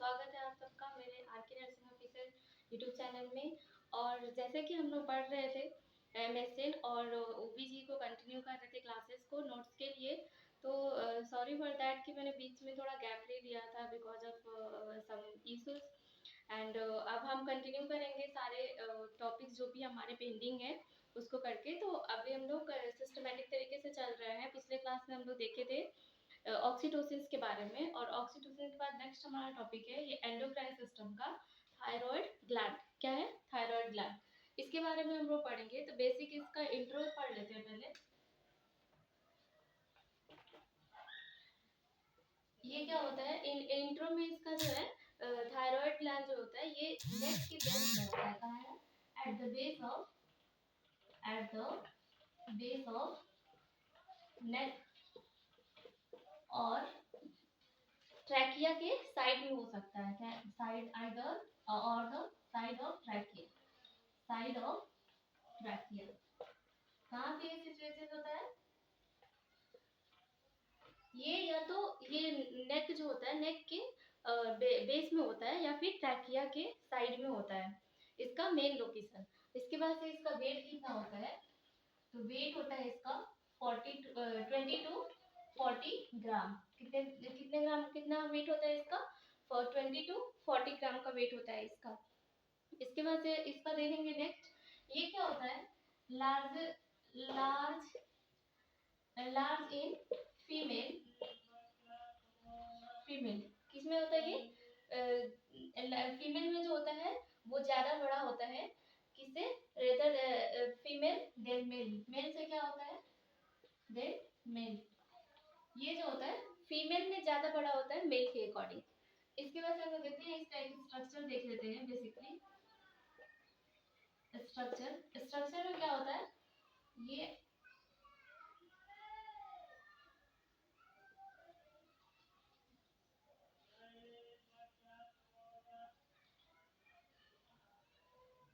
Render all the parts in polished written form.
स्वागत है आप सबका मेरे RK nursing officer YouTube channel में। और जैसे कि हम लोग पढ़ रहे थे मेडिसिन और ओबीजी को कंटिन्यू कर रहे थे क्लासेस को नोट्स के लिए, तो सॉरी फॉर दैट कि मैंने बीच में थोड़ा गैप ले लिया था because of some issues. And अब हम कंटिन्यू करेंगे सारे टॉपिक्स जो भी हमारे पेंडिंग है उसको करके। तो अभी हम लोग सिस्टमेटिक तरीके से चल रहे हैं। पिछले क्लास में हम लोग देखे थे ऑक्सीटोसिन के बारे में, और ऑक्सीटोसिन के बाद नेक्स्ट हमारा टॉपिक है ये एंडोक्राइन सिस्टम का थायराइड ग्लैंड। क्या है? Thyroid gland. इसके बारे में हम लोग पढ़ेंगे। तो बेसिक इसका इंट्रो पढ़ लेते हैं पहले। ये क्या होता है? इंट्रो में इसका जो है थायराइड ग्लैंड जो होता है ये नेक के बेस में होता है। कहाँ है? At the base of neck और ट्रैकिया के साइड में हो सकता है। साइड आइदर और द साइड ऑफ ट्रैकिया। कहाँ पे सिचुएशन होता है? ये या तो ये नेक जो होता है नेक के बेस में होता है या फिर ट्रैकिया के साइड में होता है इसका मेन लोकेशन। इसके बाद से इसका वेट कितना होता है? तो वेट होता है इसका 20 to 40 ग्राम। कितने ग्राम कितना वेट होता है इसका? 20 to 40 ग्राम का वेट होता है इसका। इसके बाद से इसका देखेंगे नेक्स्ट। ये क्या होता है? Large large large in female. किसमें होता है ये? फीमेल में जो होता है वो ज्यादा बड़ा होता है। किससे? Rather female than male. Male से क्या होता है? Than male. ये जो होता है फीमेल में ज्यादा बड़ा होता है मेल के अकॉर्डिंग। इसके बाद हम लोग देखते हैं इसका एक स्ट्रक्चर देख लेते हैं। बेसिकली स्ट्रक्चर में क्या होता है?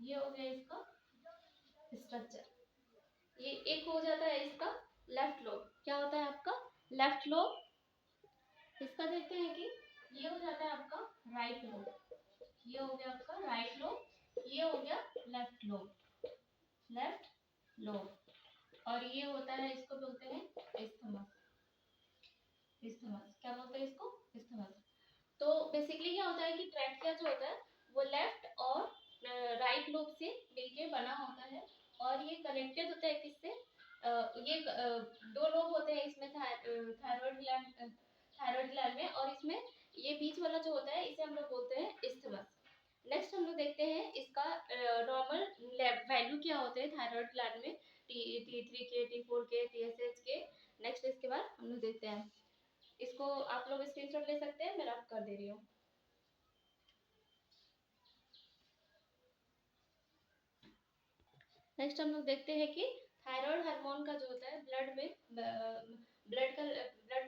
ये हो गया इसका स्ट्रक्चर। ये एक हो जाता है इसका लेफ्ट लोब। क्या होता है आपका? Left lobe. इसका देखते हैं कि ये हो जाता है आपका राइट लोब। ये हो गया आपका राइट लोब। ये हो गया लेफ्ट लोब। और ये होता है, इसको बोलते हैं इस्थमस। क्या बोलते हैं इसको? इस्थमस। तो बेसिकली क्या होता है कि ट्रैकिया जो होता है वो लेफ्ट और राइट लोब से मिलके बना होता है। और ये कनेक्टेड होता है किससे? ये दो लोब होते हैं इसमें थायराइड ग्लैंड में, और इसमें ये बीच वाला जो होता है इसे हम लोग बोलते हैं इस्थमस। नेक्स्ट हम लोग देखते हैं इसका नॉर्मल वैल्यू क्या होते हैं थायराइड ग्लैंड में, T3 के, T4 के, TSH के। नेक्स्ट इसके बाद हम लोग देखते हैं इसको। आप लोग स्क्रीनशॉट ले सकते हैं, मैं रब कर दे रही हूँ। नेक्स्ट हम लोग देखते हैं कि थायराइड हार्मोन का जो होता है ब्लड में ब्लड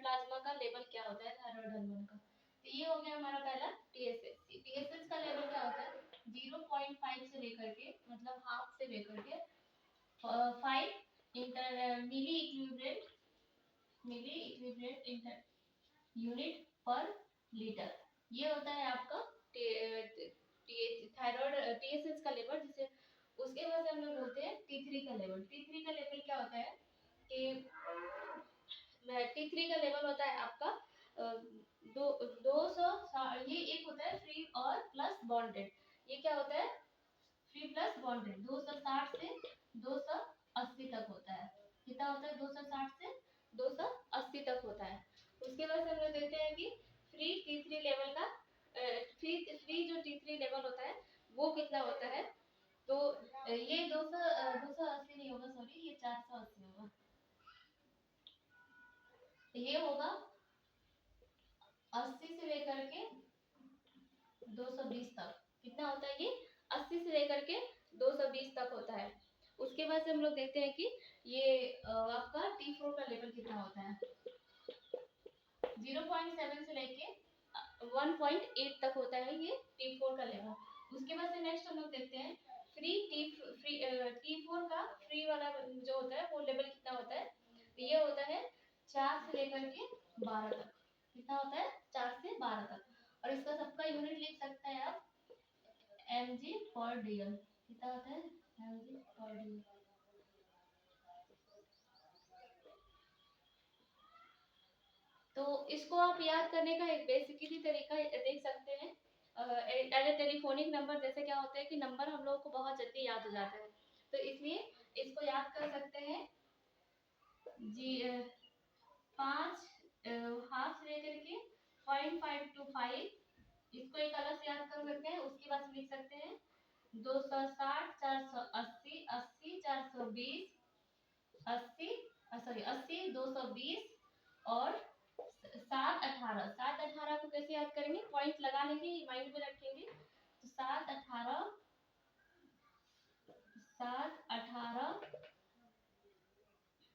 प्लाज्मा का लेवल क्या होता है थायराइड हार्मोन का। तो ये हो गया हमारा पहला टीएसएच का लेवल क्या होता है? 0.5 से लेकर के, मतलब हाफ से लेकर के 5 मिली इक्विवेलेंट यूनिट पर लीटर। ये होता है आपका थायराइड टीएसएच का लेवल। जिसे उसके बाद हम लोग बोलते हैं T3 का लेवल। T3 का लेवल क्या होता है कि T3 का लेवल होता है आपका 200। ये एक होता है फ्री और प्लस बॉन्डेड। ये क्या होता है? Free plus bonded. 260 से 280 तक होता है। कितना होता है? 260 से 280 तक होता है। उसके बाद हम लोग देखते हैं कि फ्री T3 लेवल का फ्री जो T3 लेवल होता है वो कितना होता है? तो ये 280 नहीं होगा, सॉरी, ये 480 होगा। ये होगा 80 से लेकर के 220 तक। कितना होता है ये? 80 से लेकर के 220 तक होता है। उसके बाद से हम लोग देखते हैं कि ये आपका T4 का लेवल कितना होता है? 0.7 से लेके 1.8 तक होता है ये T4 का लेवल। उसके बाद से नेक्स्ट हम लोग देखते हैं T4 का फ्री वाला जो होता है वो लेवल कितना होता है? ये होता है 4 से लेकर के 12 तक। कितना होता है? 4 से 12 तक। और इसका सबका यूनिट लिख सकते हैं आप mg/dl। कितना होता है mg/dl। तो इसको आप याद करने का एक बेसिकली तरीका देख सकते हैं। अगर टेलीफोनिक नंबर जैसे क्या होता है कि नंबर हम लोगों को बहुत जल्दी याद हो जाता है, तो इसलिए इसको याद कर सकते हैं जी 5 हाफ से लेकर के 0.525, इसको एक अलग से याद कर सकते हैं। उसके बाद लिख सकते हैं 260 480 80 420 80 सॉरी 80 220 और 7 18। 7 18 को कैसे याद करेंगे, पॉइंट लगा लेंगे, माइंड में रखेंगे। तो 7 18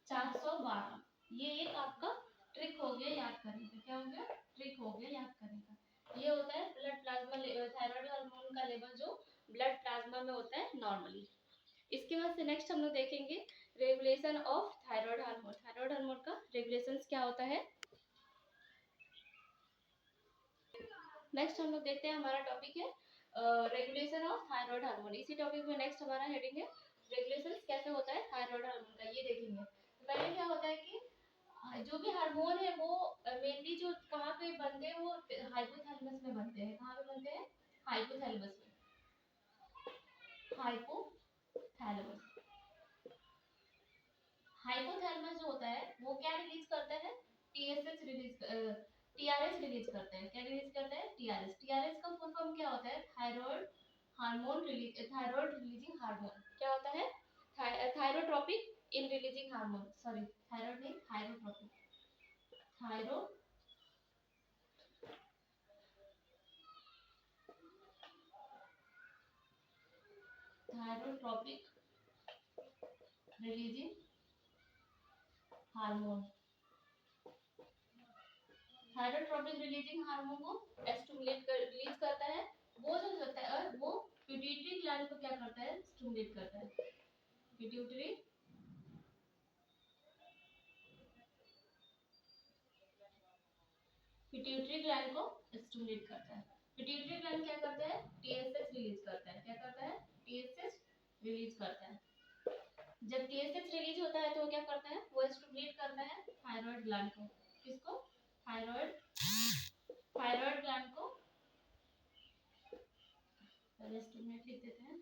412, ये एक आपका ट्रिक हो गया याद करने का। क्या हो गया, ट्रिक हो गया याद करने का। ये होता है ब्लड प्लाज्मा थायराइड हार्मोन का लेवल जो ब्लड प्लाज्मा में होता है नॉर्मली। इसके बाद से नेक्स्ट हम लोग देखेंगे regulation of thyroid hormone. Thyroid hormone का रेगुलेशन क्या होता है। नेक्स्ट हम लोग देखते हैं, हमारा टॉपिक है रेगुलेशन ऑफ थायराइड हार्मोन। इसी टॉपिक में नेक्स्ट हमारा हेडिंग है रेगुलेशन कैसे होता है थायराइड हार्मोन का, ये देखेंगे। तो पहले क्या होता है कि जो भी हार्मोन है वो मेनली जो कहाँ पे बनते हैं, वो हाइपोथैलेमस में बनते हैं। कहाँ पे बनते हैं, हाइपोथैलेमस में। हाइपोथैलेमस हाइपोथैलेमस जो होता है वो क्या रिलीज करता है, टीएसएच रिलीज टीआरएच रिलीज करता है। क्या रिलीज करता है, टीआरएच। टीआरएच का फुल फॉर्म क्या होता है, thyroid hormone release thyroid releasing hormone. क्या होता है, thyrotropin releasing hormone. Sorry thyroid नहीं, thyrotropic. Thyrotropic releasing hormone. Thyrotropic releasing hormone को स्टिमुलेट रिलीज करता है। वो जो होता है वो पिट्यूटरी ग्लैंड को क्या करता है, स्टिमुलेट करता है। पिट्यूटरी पिट्यूटरी ग्लैंड को स्टिमुलेट करता है। पिट्यूटरी ग्लैंड क्या करता है, टीएसएच रिलीज करता है। क्या करता है, टीएसएच रिलीज करता है। जब टीएसएच रिलीज होता है तो वो क्या करता है, वो स्टिमुलेट करता है थायराइड ग्लैंड को। किसको, थायराइड ग्लैंड को। पहले स्टिमुलेट लिख देते हैं,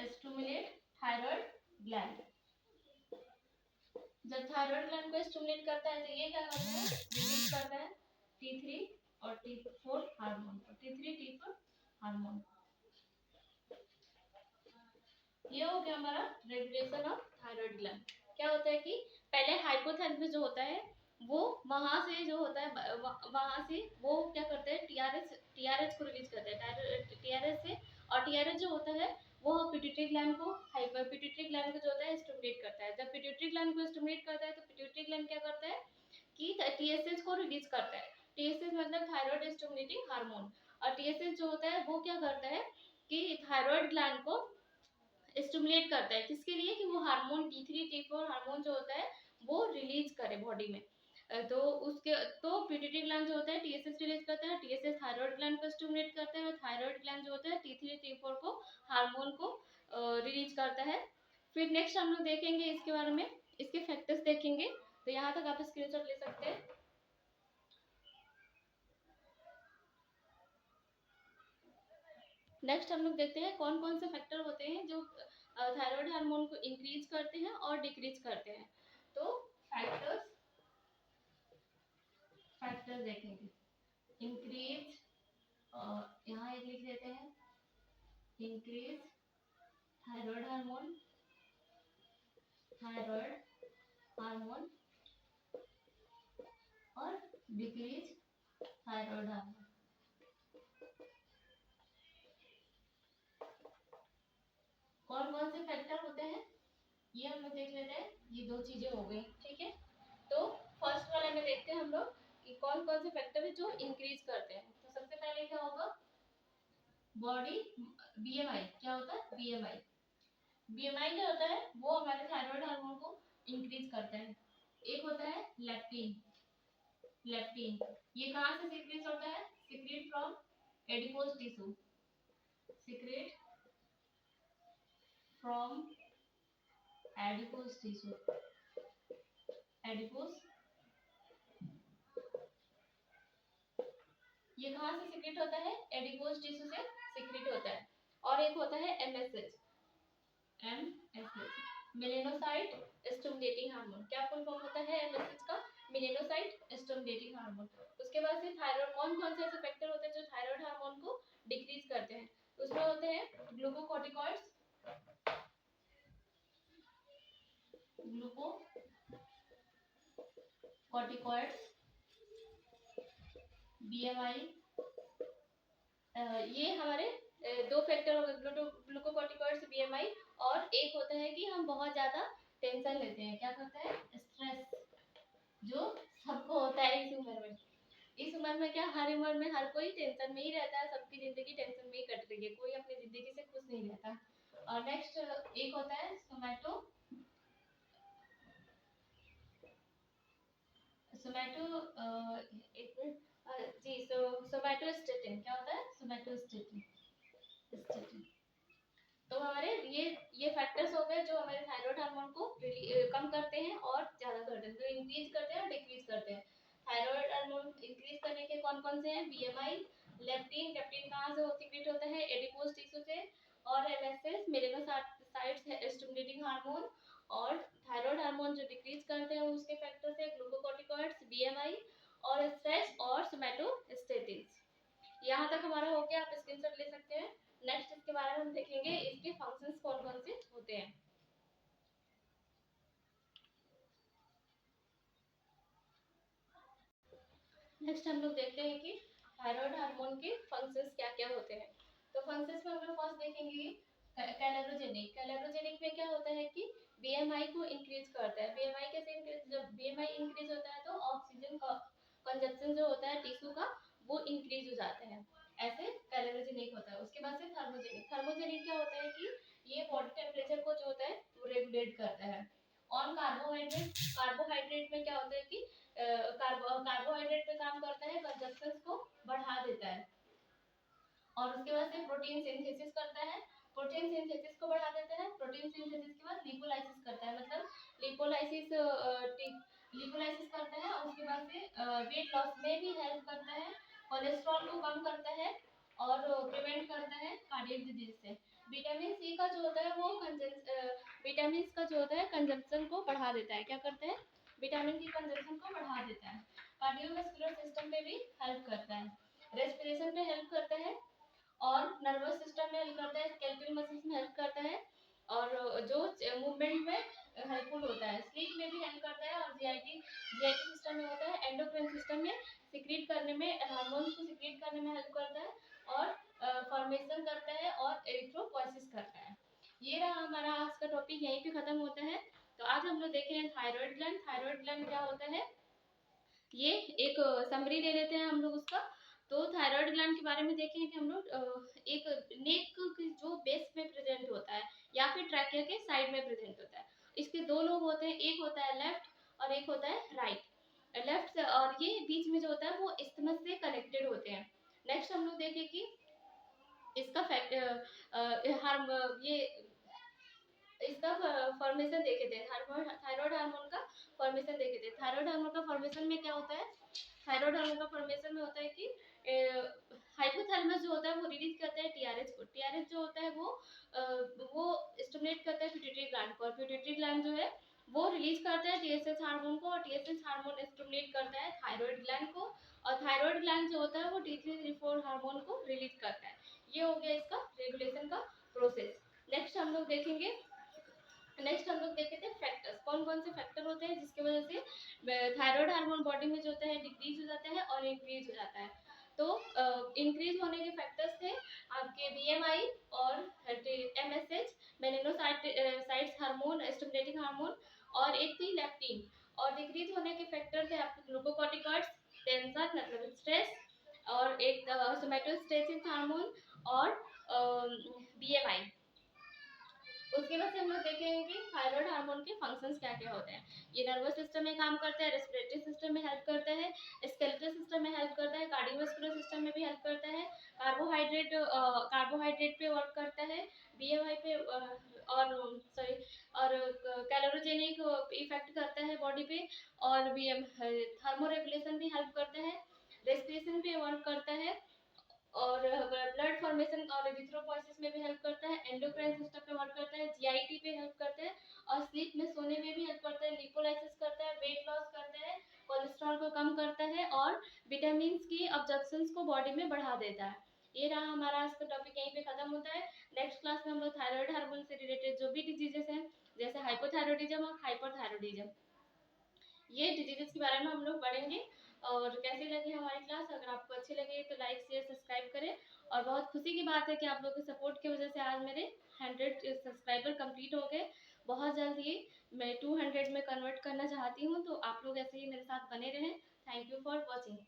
स्टिमुलेट थायराइड ग्लैंड। जब थायराइड ग्लैंड को स्टिमुलेट करता है तो ये क्या करता है, रिलीज करता है T3 और T4 hormone. T3 T4 hormone. ये हो गया हमारा रेगुलेशन ऑफ थायराइड ग्लैंड। क्या होता है कि पहले हाइपोथैलेमस जो होता है वो वहां से जो होता है वहां से वो क्या करते हैं, टीआरएच को रिलीज करते हैं टीआरएच से। और टीआरएच जो होता है वो पिट्यूटरी ग्लैंड को पिट्यूटरी ग्लैंड को जो होता है स्टिमुलेट करता है। जब पिट्यूटरी ग्लैंड को स्टिमुलेट करता है तो पिट्यूटरी ग्लैंड क्या करता है कि टीएसएच को रिलीज करता है। टीएसएच मतलब थायराइड स्टिमुलेटिंग हार्मोन। और टीएसएच जो होता है वो क्या करता है कि थायराइड ग्लैंड को स्टिमुलेट करता है। किसके लिए, कि वो हार्मोन T3 T4 हार्मोन जो होता है वो रिलीज करे बॉडी में। तो उसके तो पिट्यूटरी ग्लैंड जो होता है टीएसएच रिलीज करता है। टीएसएच थायराइड ग्लैंड को स्टिमुलेट करता है और थायराइड ग्लैंड जो होता है T3 T4 को हार्मोन को रिलीज करता है। फिर नेक्स्ट हम लोग देखेंगे इसके बारे में, इसके फैक्टर्स देखेंगे। तो यहाँ तक आप स्क्रीनशॉट ले सकते हैं। नेक्स्ट हम लोग देखते हैं कौन कौन से फैक्टर होते हैं जो थायराइड हार्मोन को इंक्रीज करते हैं और डिक्रीज करते हैं। तो फैक्टर्स देखेंगे, इंक्रीज, यहाँ एक लिख देते हैं, इंक्रीज थायराइड हार्मोन और डिक्रीज थायराइड हार्मोन। कौन कौन से फैक्टर होते हैं ये हम लोग देख लेते हैं। ये दो चीजें हो गई, ठीक है। तो फर्स्ट वाले में देखते हैं हम लोग कि कौन कौन से फैक्टर है जो इंक्रीज करते हैं। तो सबसे पहले क्या होगा, बॉडी बीएमआई। क्या होता है, बीएमआई। बीएमआई क्या होता है, वो हमारे थायराइड हार्मोन को इंक्रीज करता है। एक होता है लेप्टिन, लेप्टिन। ये कहाँ से सीक्रेट होता है? Secret from adipose tissue, secret from adipose tissue, adipose. ये कहाँ से सीक्रेट होता है? एडिपोज टिश्यू से सीक्रेट होता है। और एक होता है MSH, MSH melanocyte stimulating hormone. क्या फुल फॉर्म होता है एमएसएच का? Melanocyte stimulating hormone. उसके बाद से थायराइड, कौन कौन से ऐसे फैक्टर होते हैं जो थायराइड हार्मोन को डिक्रीज करते हैं? उसमें होते हैं ग्लूकोकॉर्टिकॉइड्स, ग्लूकोकॉर्टिकॉइड्स, बीएमआई। ये हमारे दो फैक्टर हो गए, ग्लूकोकॉर्टिकॉइड्स, बीएमआई। और एक होता है कि हम बहुत ज्यादा टेंशन लेते हैं, क्या करता है? स्ट्रेस, जो सबको होता है इस उम्र में। इस उम्र में क्या, हर उम्र में हर कोई टेंशन में ही रहता है, सबकी जिंदगी टेंशन में ही कट रही है, कोई अपनी जिंदगी से खुश नहीं रहता। और नेक्स्ट एक होता है सोमैटो, सोमैटो जी, सोमैटोस्टेटिन। क्या होता है? Somatostatin, statin. तो हमारे ये फैक्टर्स हो गए जो हमारे थायराइड हार्मोन को कम करते हैं और ज्यादा करते हैं, जो इंक्रीज करते हैं और डिक्रीज करते हैं। थायराइड हार्मोन इंक्रीज करने के कौन कौन से हैं? BMI, leptin. लेप्टिन कहाँ से सीक्रेट होता है? एडिपोज टिश्यू से। और एमएसएच मेलेनोसाइट्स स्टिमुलेटिंग हार्मोन। और थायराइड हार्मोन जो डिक्रीज करते हैं उसके फैक्टर्स है ग्लूकोकॉर्टिकॉइड्स, बीएमआई और स्ट्रेस और सोमैटोस्टेटिन। यहाँ तक हमारा हो गया, आप स्क्रीनशॉट ले सकते हैं। नेक्स्ट इसके बारे में हम देखेंगे इसके फंक्शंस कौन कौन से होते हैं। नेक्स्ट हम लोग देखते हैं कि थायराइड हार्मोन के फंक्शंस क्या क्या होते हैं। तो फंक्शंस में हम लोग फर्स्ट देखेंगे कैलोरोजेनिक। कैलोरोजेनिक में क्या होता है कि बीएमआई को इंक्रीज करता है। बीएमआई कैसे इंक्रीज? जब बीएमआई इंक्रीज होता है तो ऑक्सीजन कंजप्शन जो होता है टिश्यू का, वो इंक्रीज हो जाता है। ऐसे कैलोरोजेनिक होता है। उसके बाद से थर्मोजेनिक। थर्मोजेनिक क्या होता है कि ये बॉडी टेम्परेचर को जो होता है वो रेगुलेट करता है। ऑन कार्बोहाइड्रेट, कार्बोहाइड्रेट में क्या होता है कि कार्बोहाइड्रेट पे काम करता है, कंजप्शन को बढ़ा देता है। और उसके बाद से प्रोटीन सिंथेसिस करता है, प्रोटीन सिंथेसिस को बढ़ा देता है। प्रोटीन सिंथेसिस के बाद लिपोलाइसिस करता है, मतलब लिपोलाइसिस करता है। और उसके बाद से वेट लॉस में भी हेल्प करता है, कोलेस्ट्रॉल को कम करता है और प्रिवेंट करता है कार्डियक डिजीज से। विटामिन सी का जो होता है वो विटामिन का जो होता है कंजम्पशन को बढ़ा देता है। क्या करता है? विटामिन की कंजम्पशन को बढ़ा देता है। कार्डियोवास्कुलर सिस्टम पे भी हेल्प करता है, रेस्पिरेशन पे हेल्प करता है और नर्वस सिस्टम में हेल्प करता है, स्केलेटल मसल्स में हेल्प करता है और जो मूवमेंट में हेल्पफुल होता है। स्लीप में भी हेल्प करता है और जीआईटी सिस्टम में होता है, एंडोक्राइन सिस्टम में सिक्रीट करने में, हार्मोन्स को सिक्रीट करने में हेल्प करता है और फॉर्मेशन करता है और एरिथ्रोपोइसिस करता है। ये रहा हमारा आज का टॉपिक, यहीं पे खत्म होता है। तो आज हम लोग देखे हैं थायराइड ग्लैंड। थायराइड ग्लैंड क्या होता है, ये एक समरी ले लेते हैं हम लोग उसका। तो थायराइड ग्लैंड के बारे में देखें कि हम लोग एक नेक की जो बेस में प्रेजेंट होता है या फिर ट्रैकिया के साइड में प्रेजेंट होता है। इसके दो लोब होते हैं, एक होता है लेफ्ट और एक होता है राइट। लेफ्ट और ये बीच में जो होता है वो इस्थमस से कनेक्टेड होते हैं। नेक्स्ट हम लोग देखें कि इसका फैक्ट ये इसका फॉर्मेशन देखे थे, थायराइड हार्मोन का फॉर्मेशन देखे थे। थायराइड हार्मोन का फॉर्मेशन में क्या होता है? थायराइड हार्मोन का फॉर्मेशन में होता है कि हाइपोथैलेमस जो होता है वो रिलीज करता है टीआरएच को। टीआरएच जो होता है वो स्टिमुलेट करता है पिट्यूटरी ग्लैंड को, और पिट्यूटरी ग्लैंड जो है वो रिलीज करता है टीएसएच हार्मोन को, और टीएसएच हार्मोन स्टिमुलेट करता है थायराइड ग्लैंड को, और थायराइड ग्लैंड जो होता है वो T3T4 हार्मोन को रिलीज करता है। ये हो गया इसका रेगुलेशन का प्रोसेस। नेक्स्ट हम लोग देखेंगे, नेक्स्ट हम लोग देखे थे फैक्टर्स, कौन कौन से फैक्टर होते हैं जिसकी वजह से थायराइड हार्मोन बॉडी में जो होता है डिक्रीज हो जाता है और इंक्रीज हो जाता है। तो इंक्रीज होने के फैक्टर्स थे आपके बीएमआई और MSH melanocytes hormone stimulating hormone, और एक थी लेप्टिन। और डिक्रीज होने के फैक्टर थे आपके ग्लूकोकॉर्टिकॉइड्स, टेंशन मतलब स्ट्रेस, और एक सोमैटोस्टेसिस हार्मोन और बीएमआई। उसके बाद से हम लोग देखेंगे कि थायराइड हार्मोन के फंक्शंस क्या क्या होते हैं। ये नर्वस सिस्टम में काम करता है, रेस्पिरेटरी सिस्टम में हेल्प करता है, स्केलेटल सिस्टम में हेल्प करता है, कार्डियोवास्कुलर सिस्टम में भी हेल्प करता है, कार्बोहाइड्रेट पे वर्क करता है, बीएमआई पे और सॉरी और कैलोरीजेनिक इफेक्ट करता है बॉडी पे, और भी थर्मो रेगुलेशन भी हेल्प करता है, रेस्पिरेशन पे वर्क करता है, और ब्लड फॉर्मेशन और इरिथ्रोपोइसिस में भी हेल्प करता है, एंडोक्राइन सिस्टम पे वर्क करता है, जीआईटी पे हेल्प करता है, और स्लीप में सोने में भी हेल्प करता है, लिपोलाइसिस करता है, वेट लॉस करता है, कोलेस्ट्रॉल को कम करता है, और विटामिन की अब्जॉर्प्शन को बॉडी में बढ़ा देता है। ये रहा हमारा आज का टॉपिक, यहीं पे खत्म होता है। नेक्स्ट क्लास में हम लोग थायराइड हार्मोन से रिलेटेड जो भी डिजीजेस हैं, जैसे हाइपोथायरॉयडिज्म और हाइपरथायरॉयडिज्म, ये डिजीजेस के बारे में हम लोग पढ़ेंगे। और कैसी लगी हमारी क्लास? अगर आपको अच्छी लगी तो लाइक शेयर सब्सक्राइब करें। और बहुत खुशी की बात है कि आप लोगों के सपोर्ट की वजह से आज मेरे 100 सब्सक्राइबर कंप्लीट हो गए। बहुत जल्द ही मैं 200 में कन्वर्ट करना चाहती हूँ, तो आप लोग ऐसे ही मेरे साथ बने रहें। Thank you for watching.